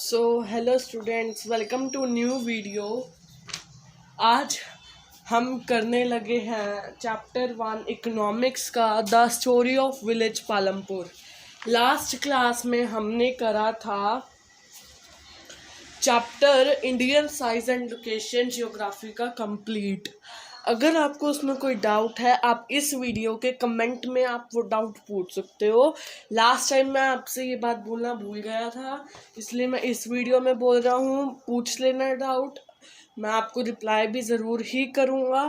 So hello students, welcome to new video. आज हम करने लगे हैं चैप्टर 1 इकोनॉमिक्स का the story of village Palampur. Last class में हमने करा था chapter Indian size and location geography का कंप्लीट। अगर आपको उसमें कोई डाउट है, आप इस वीडियो के कमेंट में आप वो डाउट पूछ सकते हो। लास्ट टाइम मैं आपसे ये बात बोलना भूल गया था, इसलिए मैं इस वीडियो में बोल रहा हूँ, पूछ लेना डाउट, मैं आपको रिप्लाई भी ज़रूर ही करूँगा।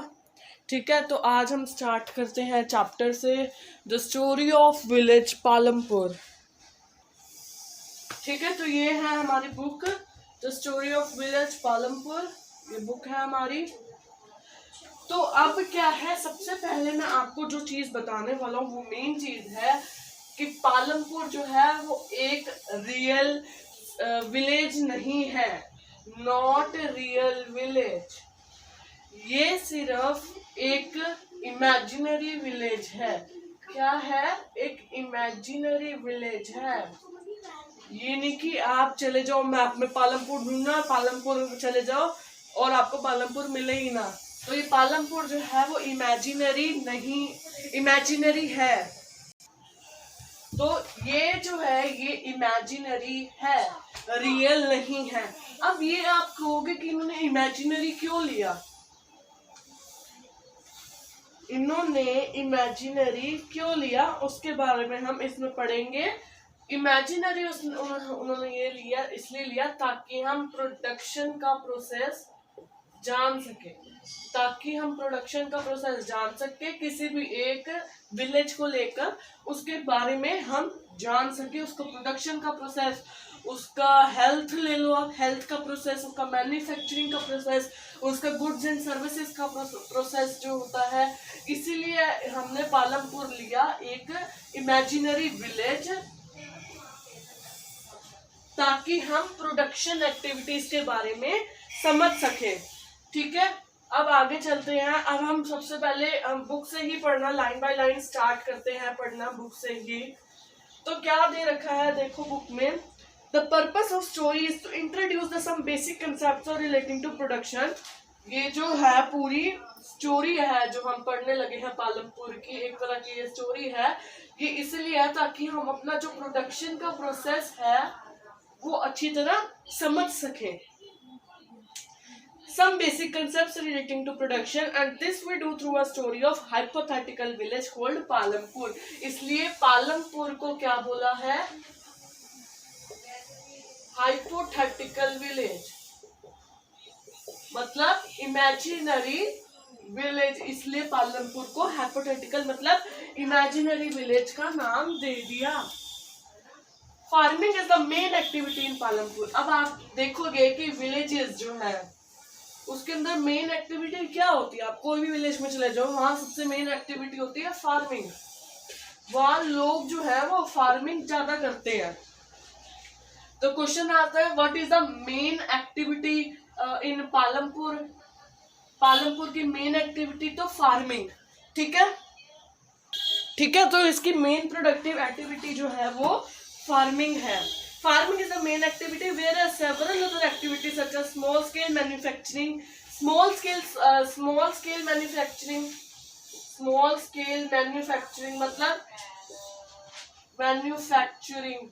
ठीक है, तो आज हम स्टार्ट करते हैं चैप्टर से, the story of village Palampur. ठीक है, तो ये है हमारी book the story of village Palampur, ये बुक है हमारी। तो अब क्या है, सबसे पहले मैं आपको जो चीज बताने वाला हूँ वो मेन चीज है कि पालमपुर जो है वो एक रियल विलेज नहीं है, नॉट रियल विलेज। ये सिर्फ एक इमेजिनरी विलेज है। क्या है? एक इमेजिनरी विलेज है। ये नहीं कि आप चले जाओ मैप में पालमपुर ढूंढना, पालमपुर चले जाओ और आपको पालमपुर मिले ही ना। तो ये पालमपुर जो है वो इमेजिनरी नहीं, इमेजिनरी है। तो ये जो है ये इमेजिनरी है, रियल नहीं है। अब ये आप कहोगे कि इन्होंने इमेजिनरी क्यों लिया, इन्होंने इमेजिनरी क्यों लिया उसके बारे में हम इसमें पढ़ेंगे। इमेजिनरी उन्होंने ये लिया, इसलिए लिया ताकि हम प्रोडक्शन का प्रोसेस जान सके, ताकि हम प्रोडक्शन का प्रोसेस जान सके, किसी भी एक विलेज को लेकर उसके बारे में हम जान सके, उसका प्रोडक्शन का प्रोसेस, उसका हेल्थ ले लो आप, हेल्थ का प्रोसेस, उसका मैन्युफैक्चरिंग का प्रोसेस, उसका गुड्स एंड सर्विसेज का प्रोसेस जो होता है। इसीलिए हमने पालमपुर लिया, एक इमेजिनरी विलेज, ताकि हम प्रोडक्शन एक्टिविटीज के बारे में समझ सके। ठीक है, अब आगे चलते हैं। अब हम सबसे पहले बुक से ही पढ़ना, लाइन बाय लाइन स्टार्ट करते हैं पढ़ना बुक से ही। तो क्या दे रखा है देखो बुक में, the purpose of story is to introduce the some basic concepts relating to production. ये जो है पूरी स्टोरी है जो हम पढ़ने लगे हैं पालमपुर की, एक तरह की ये स्टोरी है। ये इसलिए है ताकि हम अपना जो प्रोडक्शन का प्रोसेस है वो अच्छी तरह समझ सकें। Some basic concepts relating to production, and this we do through a story of hypothetical village called Palampur. इसलिए पालमपुर को क्या बोला है? हाइपोथेटिकल विलेज, मतलब इमेजिनरी विलेज। इसलिए पालमपुर को हाइपोथेटिकल मतलब इमेजिनरी विलेज का नाम दे दिया। Farming is the main activity in Palampur. अब आप देखोगे कि विलेजेस जो है उसके अंदर मेन एक्टिविटी क्या होती है, आप कोई भी विलेज में चले जाओ, वहां सबसे मेन एक्टिविटी होती है फार्मिंग। वहां लोग जो है वो फार्मिंग ज्यादा करते हैं। तो क्वेश्चन आता है, what is the main activity in Palampur? Palampur की मेन एक्टिविटी तो फार्मिंग। ठीक है, ठीक है, तो इसकी मेन प्रोडक्टिव एक्टिविटी जो है वो फार्मिंग है। Farming is the main activity, whereas several other activities such as small scale manufacturing मतलब मैन्युफैक्चरिंग।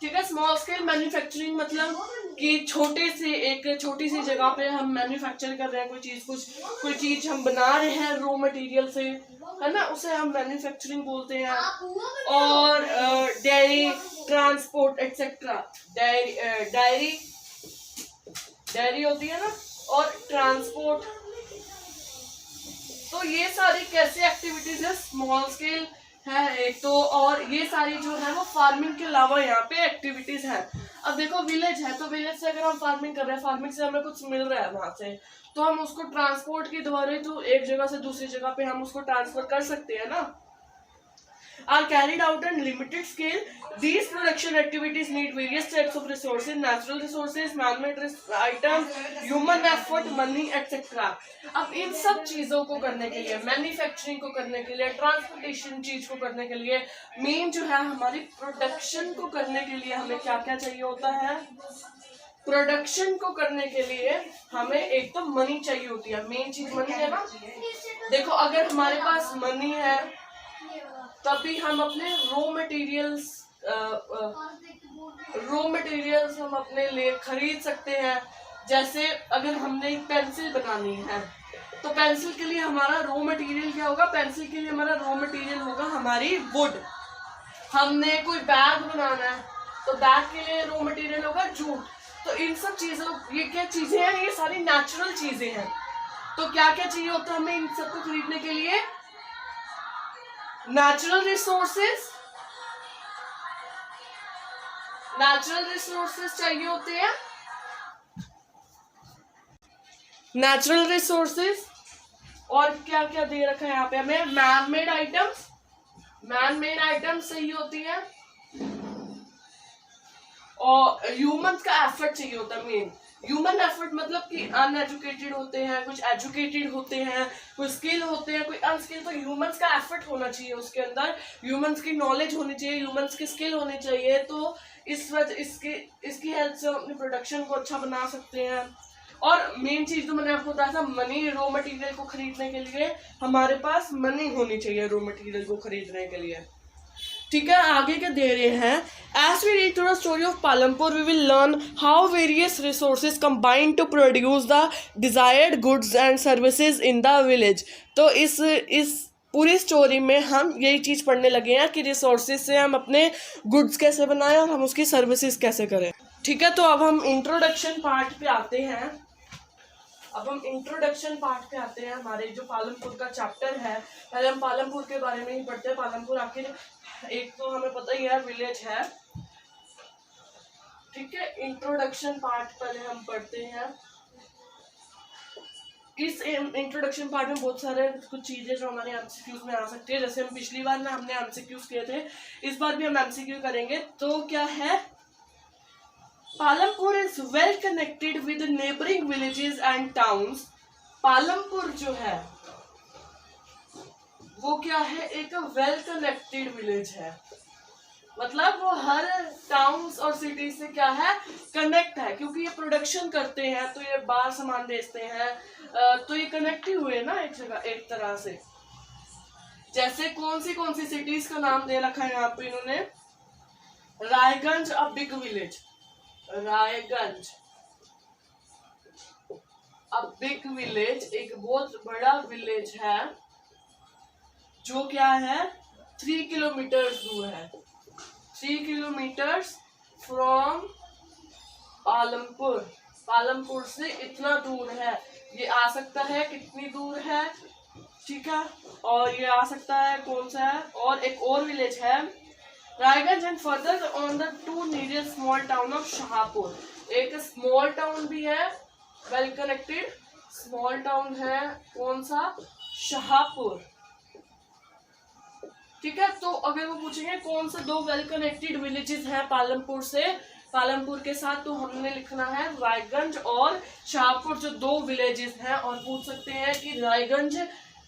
ठीक है, स्मॉल स्केल मैन्युफैक्चरिंग मतलब कि छोटी सी जगह पे हम मैन्युफैक्चर कर रहे हैं कोई चीज हम बना रहे हैं रॉ मटेरियल से, है ना, उसे हम मैन्युफैक्चरिंग बोलते हैं। और डेयरी, ट्रांसपोर्ट एक्सेट्रा, डेयरी होती है ना, और ट्रांसपोर्ट। तो ये सारी कैसी एक्टिविटीज है? स्मॉल स्केल है एक तो, और ये सारी जो है वो फार्मिंग के अलावा यहाँ पे एक्टिविटीज है। अब देखो विलेज है, तो विलेज से अगर हम फार्मिंग कर रहे हैं, फार्मिंग से हमें कुछ मिल रहा है वहां से, तो हम उसको ट्रांसपोर्ट के द्वारा तो एक जगह से दूसरी जगह पे हम उसको ट्रांसफर कर सकते हैं ना। are carried out on limited scale. These production activities need various types of resources, natural resources, man-made items, human effort, money, etc. अब इन सब चीजों को करने के लिए, मैन्युफैक्चरिंग को करने के लिए, ट्रांसपोर्टेशन चीज को करने के लिए, मेन जो है हमारी प्रोडक्शन को करने के लिए हमें क्या क्या चाहिए होता है? प्रोडक्शन को करने के लिए हमें एक तो मनी चाहिए होती है, मेन चीज मनी है ना। देखो अगर हमारे पास मनी है तभी हम अपने रॉ मटेरियल्स हम अपने लिए खरीद सकते हैं। जैसे अगर हमने एक पेंसिल बनानी है तो पेंसिल के लिए हमारा रॉ मटेरियल क्या होगा? पेंसिल के लिए हमारा रॉ मटेरियल होगा हमारी वुड। हमने कोई बैग बनाना है तो बैग के लिए रॉ मटेरियल होगा जूट। तो इन सब चीजों, ये क्या चीजें हैं? ये सारी नेचुरल चीजें हैं। तो क्या क्या चाहिए होता है हमें इन सबको खरीदने के लिए? नेचुरल रिसोर्सेस चाहिए होते हैं। नेचुरल रिसोर्सेस और क्या क्या दे रखा है यहाँ पे हमें? मैन मेड आइटम्स चाहिए होती है और ह्यूमंस का एफर्ट चाहिए होता है। मेन ह्यूमन एफर्ट मतलब कि अनएजुकेटेड होते हैं, कुछ एजुकेटेड होते हैं, कुछ स्किल होते हैं, कोई अनस्किल। तो ह्यूमंस का एफर्ट होना चाहिए उसके अंदर, ह्यूमंस की नॉलेज होनी चाहिए, ह्यूमंस की स्किल होनी चाहिए। तो इस वजह इसकी हेल्प से हम अपनी प्रोडक्शन को अच्छा बना सकते हैं। और मेन चीज तो मैंने आपको बताया था, मनी। रॉ मटेरियल को खरीदने के लिए हमारे पास मनी होनी चाहिए, रॉ मटेरियल को खरीदने के लिए। ठीक है, आगे क्या दे रहे हैं? As we read through the story of Palampur we will learn how various resources combine to produce the desired goods and services in the village. तो इस पूरी स्टोरी में हम यही चीज़ पढ़ने लगे हैं कि रिसोर्सेज से हम अपने गुड्स कैसे बनाएं और हम उसकी सर्विसेज कैसे करें। ठीक है, तो अब हम इंट्रोडक्शन पार्ट पे आते हैं। हमारे जो पालमपुर का चैप्टर है, पहले हम पालमपुर के बारे में ही पढ़ते हैं। पालमपुर आखिर एक तो हमें पता ही है विलेज है। ठीक है, इंट्रोडक्शन पार्ट पहले हम पढ़ते हैं। इस इंट्रोडक्शन पार्ट में बहुत सारे कुछ चीजें जो हमारे एमसीक्यूज में आ सकती है। जैसे हम पिछली बार में हमने एमसीक्यूज किए थे, इस बार भी हम एमसीक्यू करेंगे। तो क्या है? Palampur is well connected with neighbouring villages and towns. Palampur जो है वो क्या है? एक वेल कनेक्टेड विलेज है, मतलब वो हर टाउन्स और सिटी से क्या है? कनेक्ट है, क्योंकि ये प्रोडक्शन करते हैं तो ये बाहर सामान बेचते हैं, तो ये कनेक्ट ही हुए ना एक जगह, एक तरह से। जैसे कौन सी सिटीज का नाम दे रखा है यहाँ पे इन्होंने? Raiganj a big village. Raiganj a big village एक बहुत बड़ा विलेज है जो क्या है? 3 किलोमीटर दूर है। 3 किलोमीटर फ्रॉम पालमपुर। पालमपुर से इतना दूर है। ये आ सकता है, कितनी दूर है? ठीक है, और ये आ सकता है कौन सा है? और एक और विलेज है Raiganj and further on the two nearest small town of Shahpur. एक स्मॉल टाउन भी है वेल कनेक्टेड, स्मॉल टाउन है कौन सा? शाहपुर। ठीक है, तो अगर वो पूछेंगे कौन से 2 वेल कनेक्टेड विलेजेस हैं पालमपुर से, पालमपुर के साथ, तो हमने लिखना है रायगंज और शाहपुर, जो 2 विलेजेस हैं। और पूछ सकते हैं कि रायगंज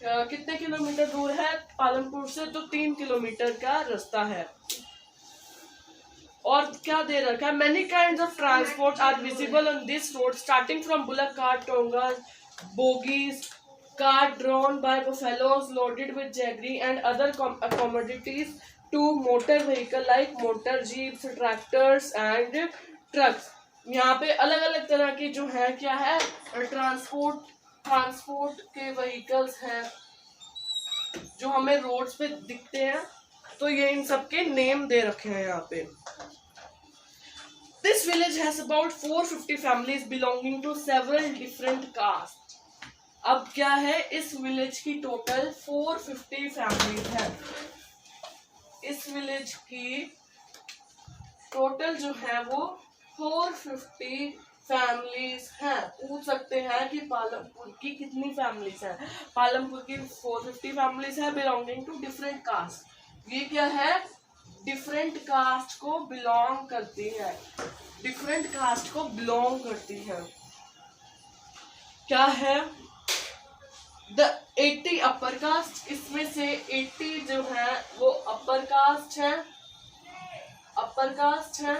कितने किलोमीटर दूर है पालमपुर से? तो 3 किलोमीटर का रास्ता है। और क्या दे रखा है? Many kinds of transport are visible on this road starting from bullock cart, tonga, bogeys, cart drawn by buffaloes loaded with jaggery and other commodities to motor vehicle like motor jeeps, tractors and trucks। यहाँ पे अलग अलग तरह के जो है क्या है? ट्रांसपोर्ट के व्हीकल्स हैं जो हमें रोड्स पे दिखते हैं। तो ये इन सब के नेम दे रखे हैं यहाँ पे। This village has about 450 families belonging to several different castes। अब क्या है? इस विलेज की टोटल 450 फैमिलीज है। इस विलेज की टोटल जो है वो 450 फैमिलीज हैं। पूछ सकते हैं कि पालमपुर की कितनी फैमिलीज हैं? पालमपुर की 450 फैमिलीज है बिलोंगिंग टू डिफरेंट कास्ट। ये क्या है, डिफरेंट कास्ट को बिलोंग करती है, डिफरेंट कास्ट को बिलोंग करती है। क्या है, द 80 अपर कास्ट, इसमें से 80 जो है वो अपर कास्ट है, अपर कास्ट है।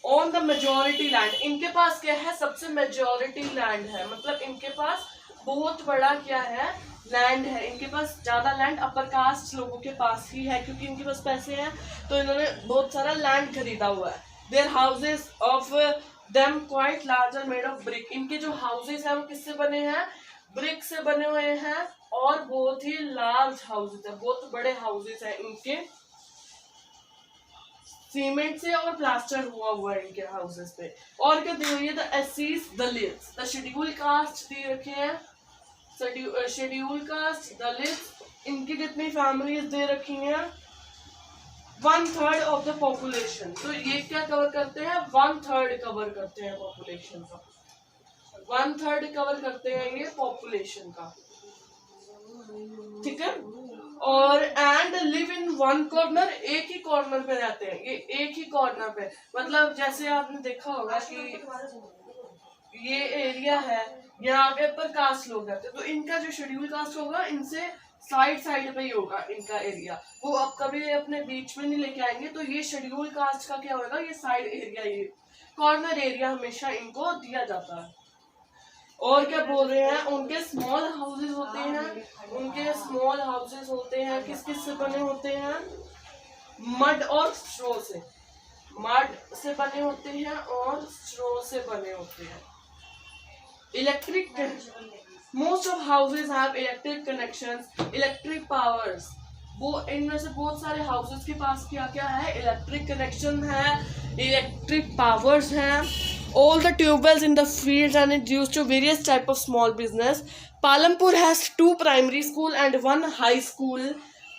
ऑन द मेजोरिटी लैंड, इनके पास क्या है, सबसे मेजोरिटी लैंड है, मतलब इनके पास बहुत बड़ा क्या है, लैंड है, इनके पास ज्यादा लैंड अपर कास्ट लोगों के पास ही है, क्योंकि इनके पास पैसे हैं तो इन्होंने बहुत सारा लैंड खरीदा हुआ है। Their houses of them quite large are made of brick, इनके जो हाउसेस हैं वो किससे बने हैं, ब्रिक से बने हुए हैं, और बहुत ही लार्ज हाउसेस है, बहुत बड़े हाउसेस हैं इनके, सीमेंट से और प्लास्टर हुआ है इनके हाउसेस पे। और क्या दी हुई है, द एससीज दलित्स, द शेड्यूल कास्ट दी रखे हैं, शेड्यूल कास्ट दलित्स, इनकी कितनी फैमिलीज दे रखी हैं, 1/3 ऑफ द पॉपुलेशन। तो ये क्या कवर करते हैं, 1/3 कवर करते हैं पॉपुलेशन का, 1/3 कवर करते हैं ये पॉपुलेशन का, ठीक है। और and live in one corner, एक ही कॉर्नर पे रहते हैं ये, एक ही कॉर्नर पे, मतलब जैसे आपने देखा होगा कि ये एरिया है, यहाँ पे पर कास्ट लोग रहते हैं, तो इनका जो शेड्यूल कास्ट होगा इनसे साइड साइड पे ही होगा इनका एरिया, वो अब कभी अपने बीच में नहीं लेके आएंगे। तो ये शेड्यूल कास्ट का क्या होगा, ये साइड एरिया, ये कॉर्नर एरिया हमेशा इनको दिया जाता है। और क्या बोल रहे हैं, उनके स्मॉल हाउसेस होते हैं, उनके स्मॉल हाउसेस होते हैं किस किस से बने होते हैं, मड और स्ट्रो से, मड से बने होते हैं और स्ट्रो से बने होते हैं। Electric, most of houses have electric connections, electric powers, वो इनमें से बहुत सारे हाउसेस के पास क्या क्या है, इलेक्ट्रिक कनेक्शन है, इलेक्ट्रिक पावर्स हैं। All the tubewells in the fields and it's used to various type of small business. Palampur has 2 primary school and 1 high school.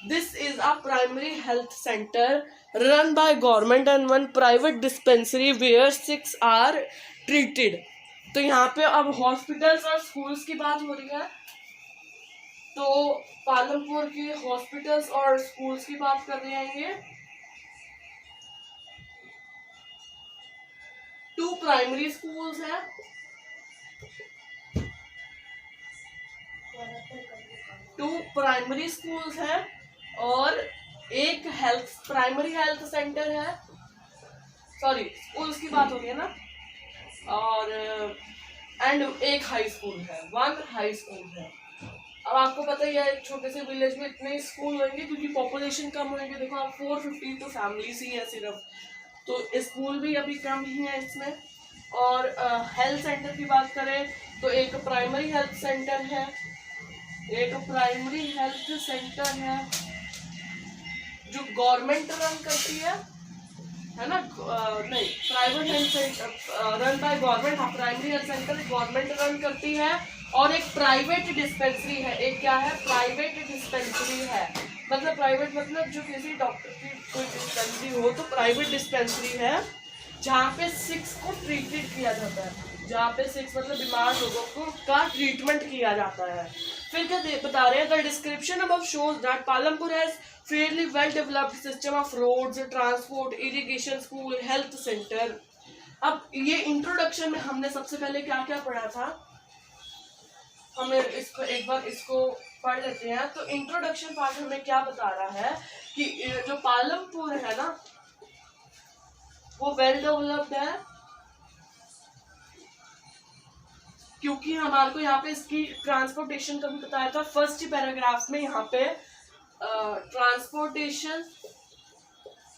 This is a primary health center run by government and 1 private dispensary where 6 are treated. तो यहाँ पे अब hospitals और schools की बात हो रही है, तो पालमपुर के हॉस्पिटल्स और स्कूल्स की बात कर रहे हैं ये। 2 प्राइमरी स्कूल्स हैं, 2 प्राइमरी स्कूल्स हैं और एक हेल्थ, प्राइमरी हेल्थ सेंटर है, सॉरी स्कूल्स की बात हो रही है ना, और एंड एक हाई स्कूल है, 1 हाई स्कूल है। अब आपको पता ही है एक छोटे से विलेज में इतने स्कूल होंगे क्योंकि पॉपुलेशन कम होंगे, देखो आप 452 फैमिलीज ही है सिर्फ, तो स्कूल भी अभी कम ही है इसमें। और हेल्थ सेंटर की बात करें तो एक प्राइमरी हेल्थ सेंटर है, एक प्राइमरी हेल्थ सेंटर है जो गवर्नमेंट रन करती है ना, नहीं private health centre run by government, हाँ primary health centre government run करती है। और एक प्राइवेट डिस्पेंसरी है, एक क्या है, प्राइवेट डिस्पेंसरी है, मतलब प्राइवेट मतलब जो किसी डॉक्टर की कोई डिस्पेंसरी हो तो प्राइवेट डिस्पेंसरी है जहाँ पे 6 को ट्रीटेड किया जाता है, जहाँ पे 6 मतलब बीमार लोगों को का ट्रीटमेंट किया जाता है। फिर क्या बता रहे हैं, the description above shows that Palampur has fairly well developed system of roads, transport, irrigation, school, health centre. अब ये इंट्रोडक्शन में हमने सबसे पहले क्या क्या पढ़ा था, हमें इसको एक बार इसको पढ़ लेते हैं। तो इंट्रोडक्शन पार्ट हमें क्या बता रहा है कि जो पालमपुर है ना वो वेल डेवलप्ड है, क्योंकि हमारे को यहाँ पे इसकी ट्रांसपोर्टेशन का भी बताया था फर्स्ट ही पैराग्राफ में, यहाँ पे ट्रांसपोर्टेशन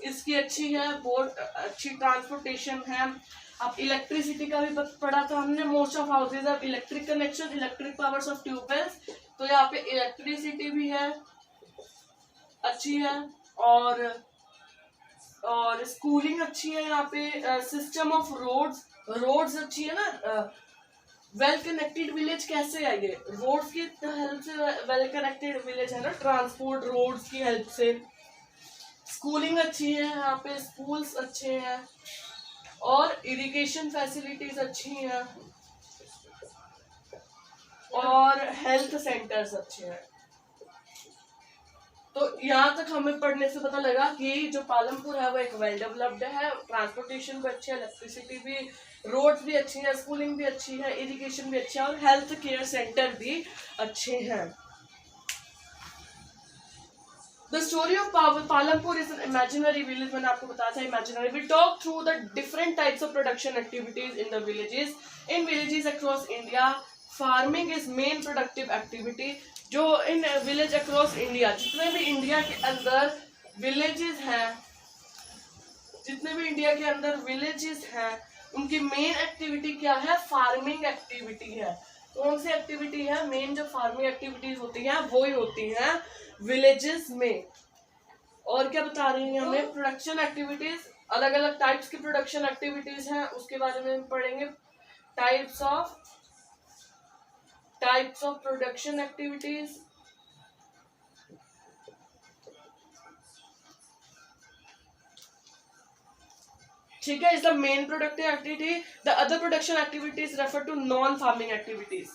इसकी अच्छी है, बहुत अच्छी ट्रांसपोर्टेशन है। अब इलेक्ट्रिसिटी का भी पढ़ा था हमने, most of houses of electric connection, electric powers of tube wells, तो यहाँ पे इलेक्ट्रिसिटी भी है अच्छी है, और स्कूलिंग अच्छी है यहाँ पे, सिस्टम ऑफ रोड्स अच्छी है ना, वेल कनेक्टेड विलेज कैसे है ये, रोड्स की हेल्प से वेल कनेक्टेड विलेज है ना, ट्रांसपोर्ट रोड्स की हेल्प से। स्कूलिंग अच्छी है यहाँ पे, स्कूल्स अच्छे हैं और इरिगेशन फैसिलिटीज अच्छी हैं और हेल्थ सेंटर्स अच्छे हैं। तो यहाँ तक हमें पढ़ने से पता लगा कि जो पालमपुर है वो एक वेल डेवलप्ड है, ट्रांसपोर्टेशन भी अच्छी है, इलेक्ट्रिसिटी भी, रोड्स भी अच्छी है, स्कूलिंग भी अच्छी है, एजुकेशन भी अच्छा है और हेल्थ केयर सेंटर भी अच्छे हैं। The story of Palampur is an imaginary village. मैंने आपको बताया था imaginary. We talk through the different types of production activities in the villages. In villages across India, farming is main productive activity. जो in village across India, जितने भी India के अंदर villages हैं, जितने भी इंडिया के अंदर villages हैं, उनकी मेन एक्टिविटी क्या है? फार्मिंग एक्टिविटी है। कौन सी एक्टिविटी है? मेन जो फार्मिंग एक्टिविटीज होती हैं वो ही होती हैं विलेजेस में। और क्या बता रही हैं हमें? प्रोडक्शन एक्टिविटीज, अलग अलग टाइप्स की प्रोडक्शन एक्टिविटीज हैं, उसके बारे में हम पढ़ेंगे। टाइप्स ऑफ प्रोडक्शन एक्टिविटीज, ठीक है, is the main productive activity. The other production activities refer to non farming activities.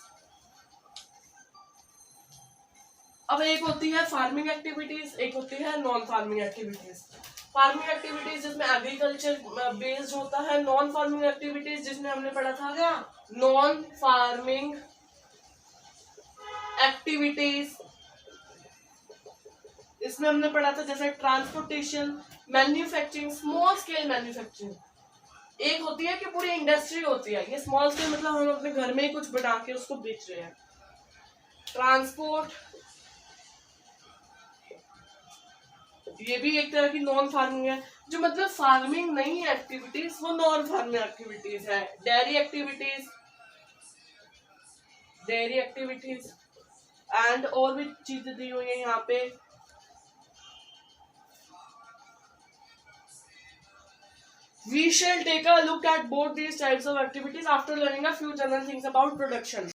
अब एक होती है फार्मिंग एक्टिविटीज, एक होती है non farming activities. Farming activities जिसमें एग्रीकल्चर बेस्ड होता है, नॉन फार्मिंग एक्टिविटीज जिसमें हमने पढ़ा था क्या? नॉन फार्मिंग एक्टिविटीज, इसमें हमने पढ़ा था जैसे transportation, manufacturing, small scale manufacturing. एक होती है कि पूरी इंडस्ट्री होती है, ये स्मॉल स्केल मतलब हम अपने घर में ही कुछ बना के उसको बेच रहे हैं। ट्रांसपोर्ट, ये भी एक तरह की नॉन फार्मिंग है। जो मतलब फार्मिंग नहीं है एक्टिविटीज, वो नॉन फार्मिंग एक्टिविटीज है। डेयरी एक्टिविटीज एंड और भी चीजें दी हुई है यहाँ पे। We shall take a look at both these types of activities after learning a few general things about production.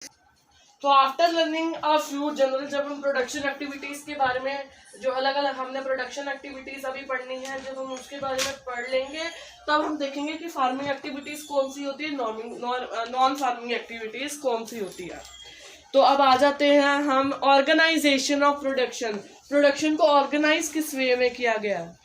तो after learning a few general, जब हम प्रोडक्शन एक्टिविटीज के बारे में जो अलग अलग हमने प्रोडक्शन एक्टिविटीज अभी पढ़नी है, जब हम उसके बारे में पढ़ लेंगे तब हम देखेंगे कि फार्मिंग एक्टिविटीज कौन सी होती है, नॉन फार्मिंग एक्टिविटीज कौन सी होती है। तो अब आ जाते हैं हम ऑर्गेनाइजेशन ऑफ प्रोडक्शन। प्रोडक्शन को ऑर्गेनाइज किस वे में किया गया?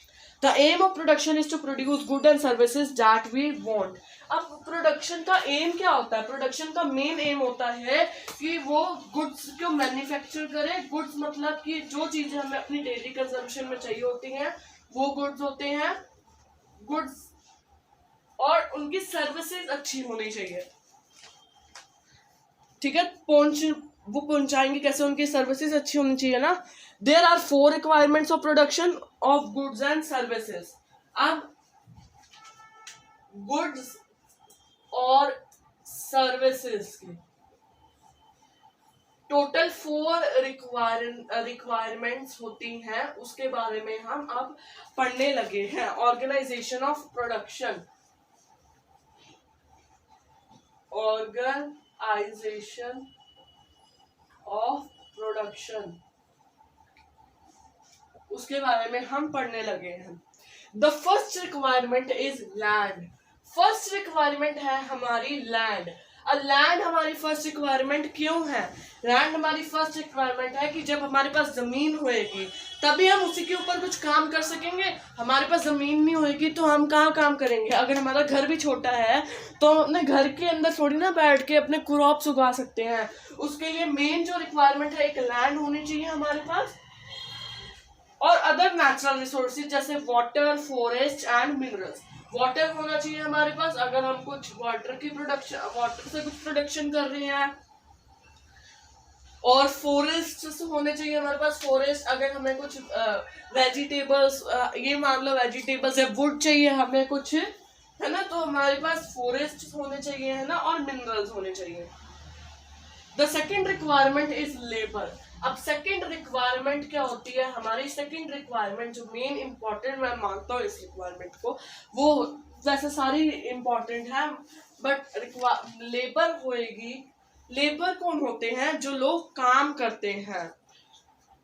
The aim of production is to produce good and services that we want. अब प्रोडक्शन का एम क्या होता है? प्रोडक्शन का मेन एम होता है कि वो गुड्स को मैन्युफैक्चर करे। गुड्स मतलब कि जो चीजें हमें अपनी डेली कंजम्पशन में चाहिए होती हैं वो गुड्स होते हैं गुड्स, और उनकी सर्विसेज अच्छी होनी चाहिए, ठीक है। वो पहुंचाएंगे कैसे? उनकी सर्विसेज अच्छी होनी चाहिए ना। There are 4 requirements of production of goods and services. अब गुड्स और सर्विसेज की टोटल 4 रिक्वायरमेंट्स होती हैं, उसके बारे में हम अब पढ़ने लगे हैं। Organisation of production, organisation of production, उसके बारे में हम पढ़ने लगे हैं। The first requirement is land. First requirement है हमारी लैंड। लैंड हमारी फर्स्ट रिक्वायरमेंट क्यों है? लैंड हमारी फर्स्ट रिक्वायरमेंट है कि जब हमारे पास जमीन होएगी तभी हम उसी के ऊपर कुछ काम कर सकेंगे। हमारे पास जमीन नहीं होएगी तो हम कहाँ काम करेंगे? अगर हमारा घर भी छोटा है तो हम अपने घर के अंदर थोड़ी ना बैठ के अपने क्रॉप्स उगा सकते हैं। उसके लिए मेन जो रिक्वायरमेंट है, एक लैंड होनी चाहिए हमारे पास, और अदर नेचुरल रिसोर्सेज जैसे water, forest and minerals. Water होना चाहिए हमारे पास, अगर हम कुछ वाटर से कुछ प्रोडक्शन कर रहे हैं, और फॉरेस्ट होने चाहिए हमारे पास। फॉरेस्ट अगर हमें कुछ वेजिटेबल्स, ये मान लो वेजिटेबल्स या वुड चाहिए हमें कुछ, है ना, तो हमारे पास फॉरेस्ट होने चाहिए, है ना, और मिनरल्स होने चाहिए। The second requirement is labour. अब सेकेंड रिक्वायरमेंट क्या होती है हमारी? सेकेंड रिक्वायरमेंट जो मेन इंपॉर्टेंट मैं मानता हूँ इस रिक्वायरमेंट को, वो वैसे सारी इंपॉर्टेंट है बट लेबर होएगी। लेबर कौन होते हैं? जो लोग काम करते हैं।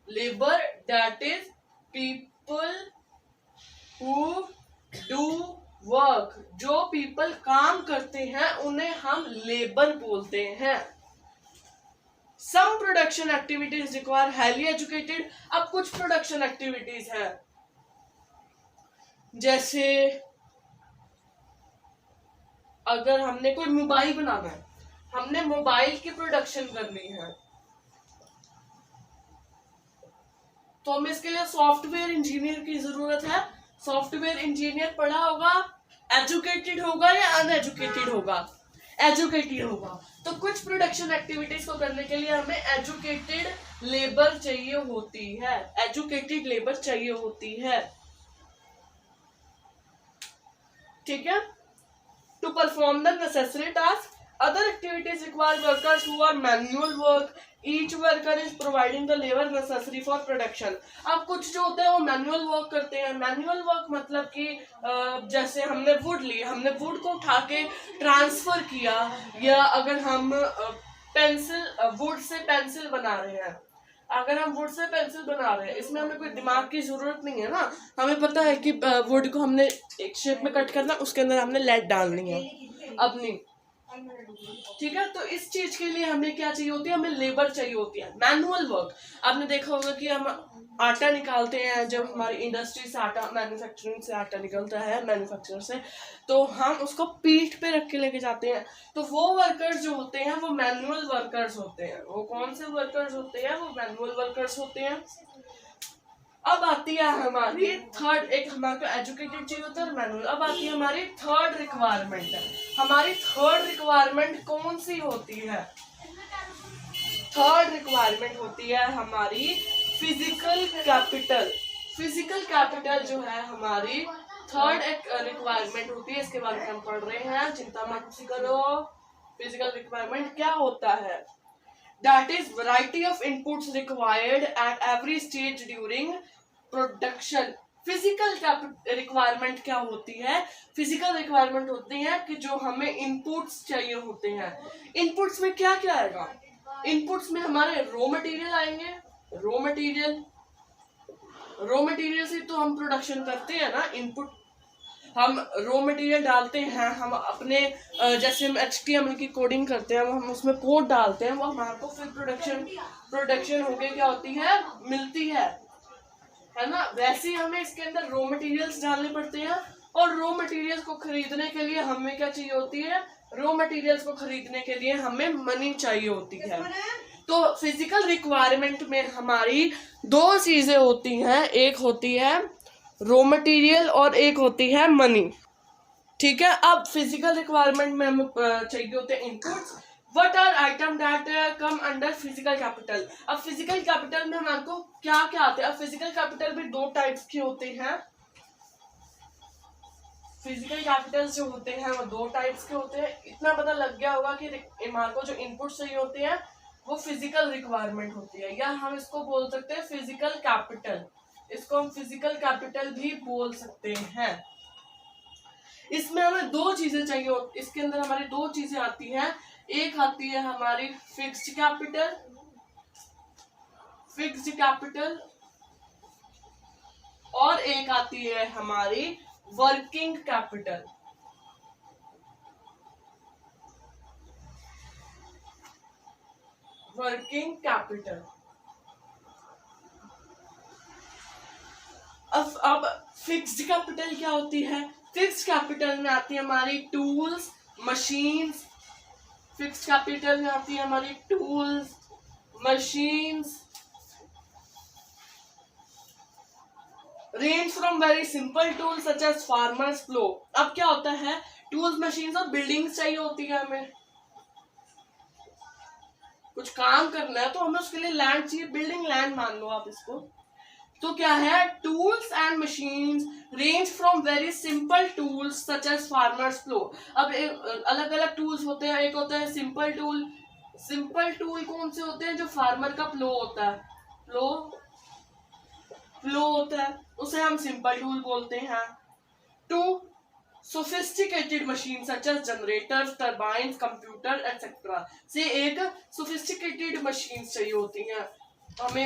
Labour that is people who do work. जो पीपल काम करते हैं उन्हें हम लेबर बोलते हैं। Some production activities require highly educated. अब कुछ प्रोडक्शन एक्टिविटीज है, जैसे अगर हमने कोई मोबाइल बनाना है, हमने मोबाइल की प्रोडक्शन करनी है, तो हमें इसके लिए सॉफ्टवेयर इंजीनियर की जरूरत है। सॉफ्टवेयर इंजीनियर पढ़ा होगा, एजुकेटेड होगा या अनएजुकेटेड होगा? एजुकेटेड होगा। तो कुछ प्रोडक्शन एक्टिविटीज को करने के लिए हमें एजुकेटेड लेबर चाहिए होती है, एजुकेटेड लेबर चाहिए होती है, ठीक है। To perform the necessary task, other activities require workers who are manual work. Each worker is providing the labor necessary for production. अब कुछ जो होते हैं वो मैनुअल वर्क करते हैं। मैनुअल वर्क मतलब कि जैसे हमने वुड ली, हमने वुड को उठा के ट्रांसफर किया, या अगर हम वुड से पेंसिल बना रहे हैं, अगर हम वुड से पेंसिल बना रहे हैं, इसमें हमें कोई दिमाग की जरूरत नहीं है ना। हमें पता है कि वुड को हमने एक शेप में कट करना, उसके अंदर हमने लेड डालनी है अपनी, ठीक है। तो इस चीज के लिए हमें क्या चाहिए होती है? हमें लेबर चाहिए होती है, मैनुअल वर्क। आपने देखा होगा कि हम आटा निकालते हैं, जब हमारी इंडस्ट्री से आटा, मैन्युफैक्चरिंग से आटा निकलता है मैन्युफैक्चरर से, तो हम उसको पीठ पे रख के लेके जाते हैं। तो वो वर्कर्स जो होते हैं वो मैनुअल वर्कर्स होते हैं। वो कौन से वर्कर्स होते हैं? वो मैनुअल वर्कर्स होते हैं। अब आती है हमारी थर्ड, एक हमारे को एजुकेटेड चाहिए होता है मैनुअल। अब आती है हमारी थर्ड रिक्वायरमेंट। हमारी थर्ड रिक्वायरमेंट कौन सी होती है? थर्ड रिक्वायरमेंट होती है हमारी फिजिकल कैपिटल। फिजिकल कैपिटल जो है हमारी थर्ड एक रिक्वायरमेंट होती है, इसके बारे में हम पढ़ रहे हैं, चिंता मत करो। फिजिकल रिक्वायरमेंट क्या होता है? That is variety of inputs required at every stage during production. Physical requirement क्या होती है? फिजिकल रिक्वायरमेंट होती है कि जो हमें इनपुट्स चाहिए होते हैं। इनपुट्स में क्या क्या आएगा? इनपुट्स में हमारे रॉ मटेरियल आएंगे। रॉ मटेरियल से तो हम प्रोडक्शन करते हैं ना। इनपुट हम रॉ मटेरियल डालते हैं, हम अपने जैसे हम HTML की कोडिंग करते हैं, हम उसमें कोड डालते हैं, वो हमारे को फिर प्रोडक्शन होके क्या होती है? मिलती है ना। वैसे ही हमें इसके अंदर रॉ मटेरियल्स डालने पड़ते हैं, और रॉ मटेरियल्स को खरीदने के लिए हमें क्या चाहिए होती है? रॉ मटेरियल्स को खरीदने के लिए हमें मनी चाहिए होती है। तो फिजिकल रिक्वायरमेंट में हमारी दो चीजें होती हैं, एक होती है रॉ मटेरियल और एक होती है मनी, ठीक है। अब फिजिकल रिक्वायरमेंट में हमें चाहिए होते हैं inputs. What are item that come under physical capital. अब फिजिकल कैपिटल में हमारे को क्या क्या आते हैं? अब फिजिकल कैपिटल भी दो टाइप्स के होते हैं। फिजिकल कैपिटल जो होते हैं वो दो टाइप्स के होते हैं। इतना पता लग गया होगा कि हमारे को जो इनपुट चाहिए होते हैं वो फिजिकल रिक्वायरमेंट होती है, या हम इसको बोल सकते हैं फिजिकल कैपिटल। इसको हम फिजिकल कैपिटल भी बोल सकते हैं। इसमें हमें दो चीजें चाहिए, इसके अंदर हमारी दो चीजें आती हैं। एक आती है हमारी फिक्स्ड कैपिटल, और एक आती है हमारी वर्किंग कैपिटल। अब फिक्स्ड कैपिटल क्या होती है? फिक्स्ड कैपिटल में आती है हमारी टूल्स, मशीन्स। फिक्स्ड कैपिटल में आती है हमारी tools, machines. Range from very simple tools such as farmers plough. अब क्या होता है? टूल्स, मशीन्स और बिल्डिंग्स चाहिए होती है। हमें कुछ काम करना है तो हमें उसके लिए लैंड चाहिए, बिल्डिंग लैंड मान लो आप इसको। तो क्या है? Tools and machines range from very simple tools such as farmers plough. अब अलग अलग टूल्स होते हैं। एक होता है सिंपल टूल। सिंपल टूल कौन से होते हैं? जो फार्मर का प्लो होता है, प्लो होता है, उसे हम सिंपल टूल बोलते हैं। To sophisticated machine such as generators, turbines, computer etcetera से एक सोफिस्टिकेटेड मशीन चाहिए होती हैं। हमें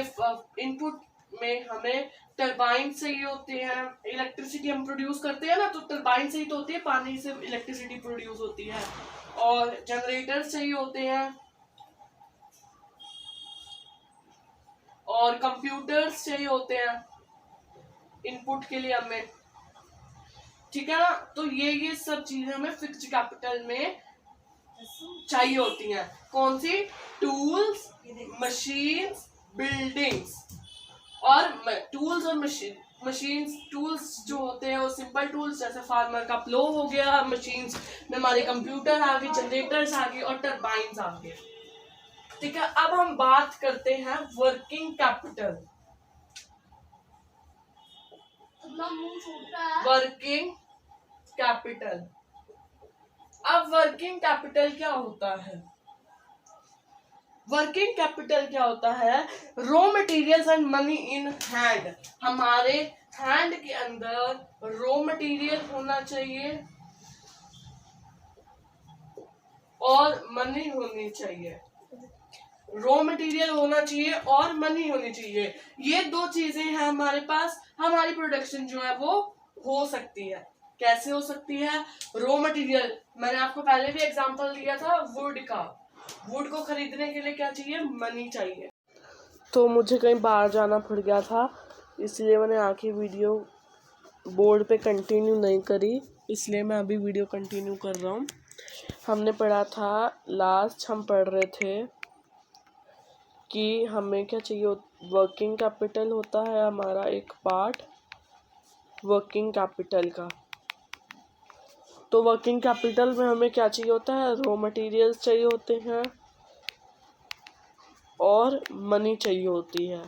इनपुट में हमें टरबाइन चाहिए होते हैं। इलेक्ट्रिसिटी हम प्रोड्यूस करते हैं ना, तो टरबाइन से ही तो होती है, पानी से इलेक्ट्रिसिटी प्रोड्यूस होती है। और जनरेटर चाहिए होते हैं, और कंप्यूटर्स चाहिए होते हैं इनपुट के लिए हमें, ठीक है ना। तो ये सब चीजें हमें फिक्स्ड कैपिटल में चाहिए होती हैं। कौन सी? Tools, machines, buildings. और टूल्स और मशीन्स, टूल्स जो होते हैं वो सिंपल टूल्स जैसे फार्मर का प्लो हो गया, मशीन्स में हमारे कंप्यूटर आ गए, जनरेटर्स आ गए और टरबाइन्स आ गए, ठीक है। अब हम बात करते हैं वर्किंग कैपिटल। वर्किंग कैपिटल, अब वर्किंग कैपिटल क्या होता है? वर्किंग कैपिटल क्या होता है? Raw materials and money in hand. हमारे हैंड के अंदर रॉ मटेरियल होना चाहिए और मनी होनी चाहिए। रॉ मटेरियल होना चाहिए और मनी होनी चाहिए। ये दो चीजें हैं हमारे पास, हमारी प्रोडक्शन जो है वो हो सकती है। कैसे हो सकती है? रॉ मटेरियल, मैंने आपको पहले भी एग्जांपल दिया था वुड का। वुड को खरीदने के लिए क्या चाहिए? मनी चाहिए। तो मुझे कहीं बाहर जाना पड़ गया था, इसलिए मैंने आके वीडियो बोर्ड पे कंटिन्यू नहीं करी, इसलिए मैं अभी वीडियो कंटिन्यू कर रहा हूँ। हमने पढ़ा था, लास्ट हम पढ़ रहे थे कि हमें क्या चाहिए, वर्किंग कैपिटल होता है हमारा एक पार्ट वर्किंग कैपिटल का। तो वर्किंग कैपिटल में हमें क्या चाहिए होता है? रॉ मटेरियल्स चाहिए होते हैं और मनी चाहिए होती है।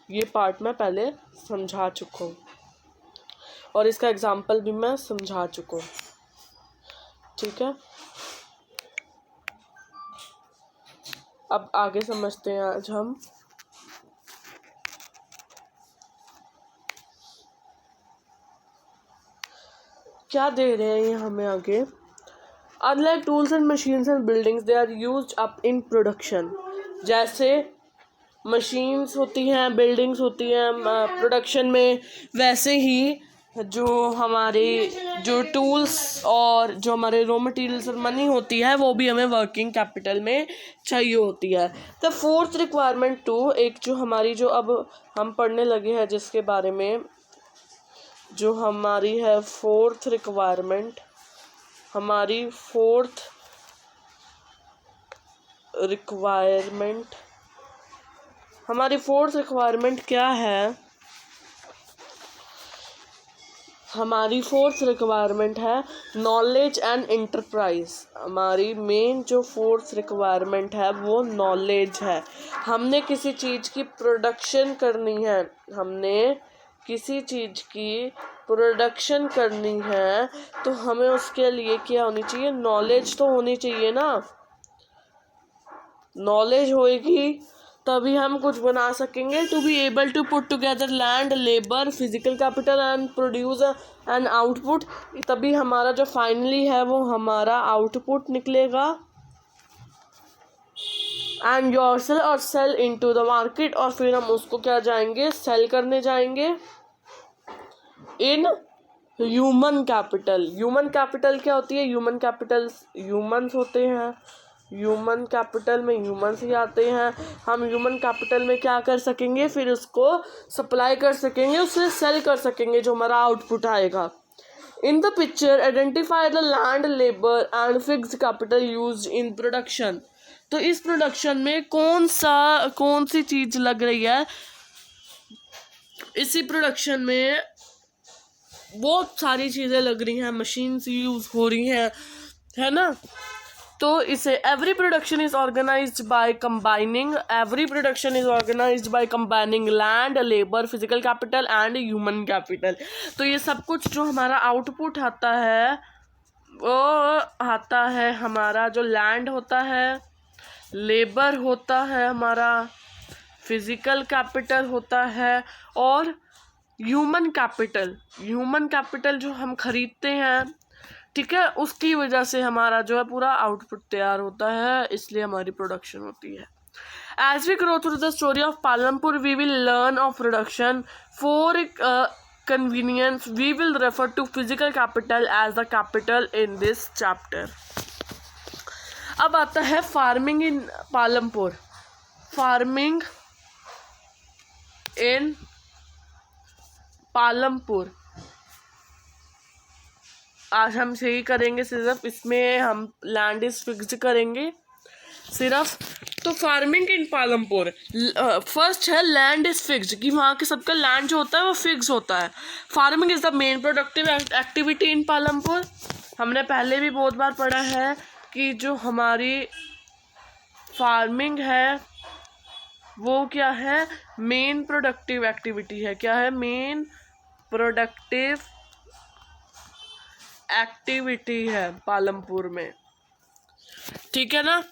ये पार्ट मैं पहले समझा चुका हूँ और इसका एग्जाम्पल भी मैं समझा चुका हूँ, ठीक है। अब आगे समझते हैं आज हम। क्या दे रहे हैं ये हमें आगे? Unlike tools and machines and buildings, they are used up in production. जैसे मशीन्स होती हैं, बिल्डिंग्स होती हैं प्रोडक्शन में, वैसे ही जो हमारे जो टूल्स और जो हमारे रॉ मटेरियल्स और मनी होती है वो भी हमें वर्किंग कैपिटल में चाहिए होती है। द फोर्थ रिक्वायरमेंट टू, एक जो हमारी जो अब हम पढ़ने लगे हैं जिसके बारे में, जो हमारी है फोर्थ रिक्वायरमेंट, हमारी फोर्थ रिक्वायरमेंट क्या है? हमारी फोर्थ रिक्वायरमेंट है नॉलेज एंड एंटरप्राइज। हमारी मेन जो फोर्थ रिक्वायरमेंट है वो नॉलेज है। हमने किसी चीज़ की प्रोडक्शन करनी है, तो हमें उसके लिए क्या होनी चाहिए? नॉलेज तो होनी चाहिए ना। नॉलेज होएगी तभी हम कुछ बना सकेंगे। To be able to put together land, labour, physical capital and produce an output, तभी हमारा जो फाइनली है वो हमारा आउटपुट निकलेगा। एंड योरसेल और सेल इनटू द मार्केट, और फिर हम उसको क्या जाएंगे? सेल करने जाएंगे। In human capital, human capital क्या होती है? ह्यूमन कैपिटल ह्यूमन्स होते हैं, ह्यूमन कैपिटल में ह्यूमन्स ही आते हैं। हम ह्यूमन कैपिटल में क्या कर सकेंगे? फिर उसको सप्लाई कर सकेंगे, उसे सेल कर सकेंगे, जो हमारा आउटपुट आएगा। In the picture identify the land, labour and fixed capital used in production. तो इस प्रोडक्शन में कौन सी चीज लग रही है? इसी प्रोडक्शन में बहुत सारी चीजें लग रही हैं, मशीन्स यूज हो रही हैं, है ना। तो इसे every production is organised by combining land, labour, physical capital and human capital. तो ये सब कुछ जो हमारा आउटपुट आता है वो आता है हमारा जो लैंड होता है, लेबर होता है, हमारा फिजिकल कैपिटल होता है और ह्यूमन कैपिटल जो हम खरीदते हैं, ठीक है, उसकी वजह से हमारा जो है पूरा आउटपुट तैयार होता है, इसलिए हमारी प्रोडक्शन होती है। As we grow through the story of Palampur we will learn of production. For convenience we will refer to physical capital as the capital in this chapter. अब आता है farming in Palampur. Farming in Palampur. आज हम यही करेंगे, सिर्फ इसमें हम लैंड इज फिक्स्ड करेंगे सिर्फ। तो फार्मिंग इन पालमपुर, फर्स्ट है लैंड इज फिक्स्ड, कि वहाँ के सबका लैंड जो होता है वो फिक्स होता है। Farming is the main productive activity in Palampur. हमने पहले भी बहुत बार पढ़ा है कि जो हमारी फार्मिंग है वो क्या है, मेन प्रोडक्टिव एक्टिविटी है। क्या है, मेन प्रोडक्टिव एक्टिविटी है पालमपुर में, ठीक है ना।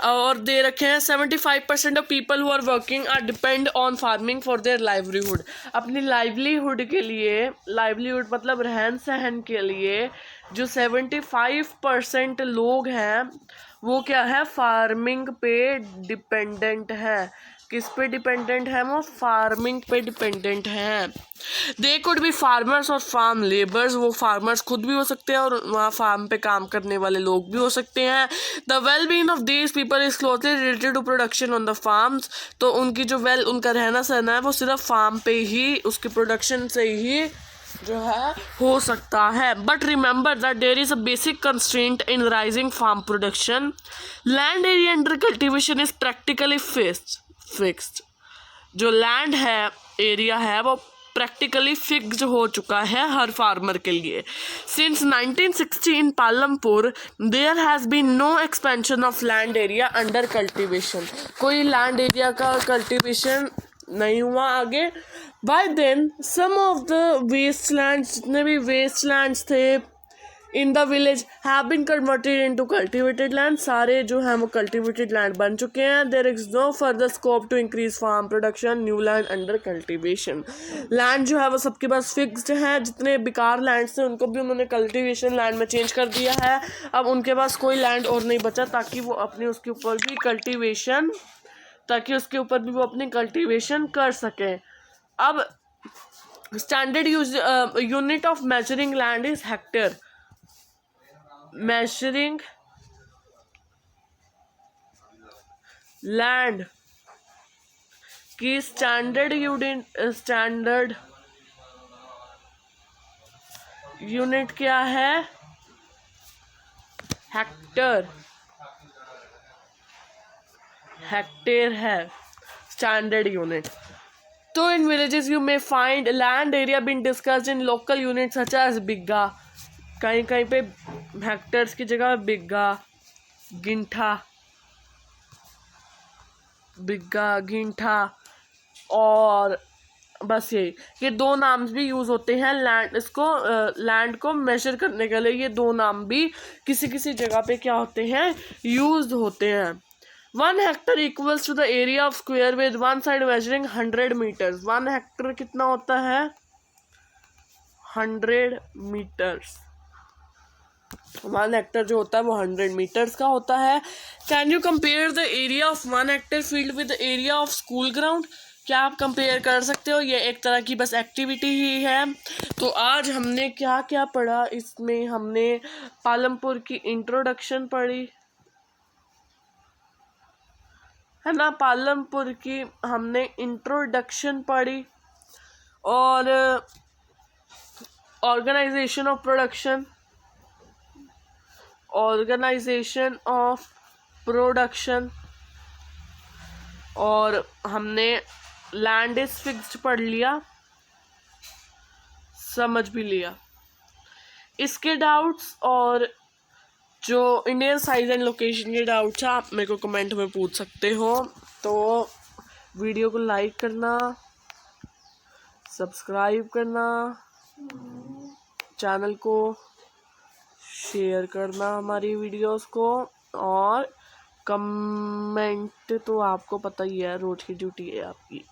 और दे रखे हैं 75% of people who are working are depend on farming for their livelihood. अपनी लाइवलीहुड के लिए, लाइवलीहुड मतलब रहन सहन के लिए, जो 75% लोग हैं वो क्या है, फार्मिंग पे डिपेंडेंट है। किस पे डिपेंडेंट है, वो फार्मिंग पे डिपेंडेंट है। दे कुड बी फार्मर्स और फार्म लेबर्स, वो फार्मर्स खुद भी हो सकते हैं और वहाँ फार्म पे काम करने वाले लोग भी हो सकते हैं। The well being of these people is closely related to production on the farms. तो उनकी जो उनका रहना सहना है वो सिर्फ फार्म पे ही, उसके प्रोडक्शन से ही जो है हो सकता है। But remember that there is a basic constraint in raising farm production. Land area under cultivation is practically fixed. जो लैंड है, एरिया है, वो प्रैक्टिकली फिक्स्ड हो चुका है हर फार्मर के लिए। Since 1960 in Palampur there has been no expansion of land area under cultivation. कोई लैंड एरिया का कल्टीवेशन नहीं हुआ आगे। By then some of the waste lands, जितने भी वेस्ट लैंड्स थे in the village have been converted into cultivated land. सारे जो हैं वो कल्टिवेटेड लैंड बन चुके हैं। There is no further scope to increase farm production, new land under cultivation. Land जो है वो सबके पास फिक्स्ड है। जितने बेकार लैंड थे उनको भी उन्होंने कल्टिवेशन लैंड में चेंज कर दिया है। अब उनके पास कोई लैंड और नहीं बचा ताकि वो अपने उसके ऊपर भी कल्टिवेशन, कर सकें। अब standard unit of measuring land is hectare. Measuring land की स्टैंडर्ड यूनिट क्या है, हेक्टेयर है स्टैंडर्ड यूनिट। तो in villages you may find land area been discussed in local unit such as bigha. कहीं कहीं पे हेक्टेयर्स की जगह बिग्गा, गिंठा और बस ये दो नाम भी यूज़ होते हैं लैंड को मेजर करने के लिए। ये दो नाम भी किसी किसी जगह पे क्या होते हैं, यूज होते हैं। 1 hectare equals to the area of square with one side measuring 100 metres. 1 hectare कितना होता है, 100 मीटर्स। 1 हेक्टर जो होता है वो 100 मीटर्स का होता है। Can you compare the area of 1 Hector field with the area of school ground. क्या आप कंपेयर कर सकते हो, ये एक तरह की बस एक्टिविटी ही है। तो आज हमने क्या क्या पढ़ा, इसमें हमने पालमपुर की इंट्रोडक्शन पढ़ी है ना, पालमपुर की हमने इंट्रोडक्शन पढ़ी और ऑर्गेनाइजेशन ऑफ प्रोडक्शन और हमने लैंड इज फिक्स्ड पढ़ लिया, समझ भी लिया। इसके डाउट्स और जो इंडियन साइज एंड लोकेशन के डाउट्स हैं आप मेरे को कमेंट में पूछ सकते हो। तो वीडियो को लाइक करना, सब्सक्राइब करना, चैनल को शेयर करना हमारी वीडियोस को, और कमेंट तो आपको पता ही है, रोज की ड्यूटी है आपकी,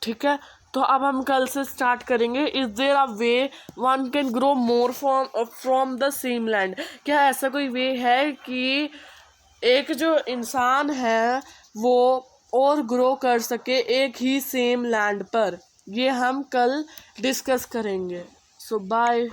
ठीक है। तो अब हम कल से स्टार्ट करेंगे। Is there a way one can grow more from the same land. क्या ऐसा कोई वे है कि एक जो इंसान है वो और ग्रो कर सके एक ही सेम लैंड पर, ये हम कल डिस्कस करेंगे। सो बाय।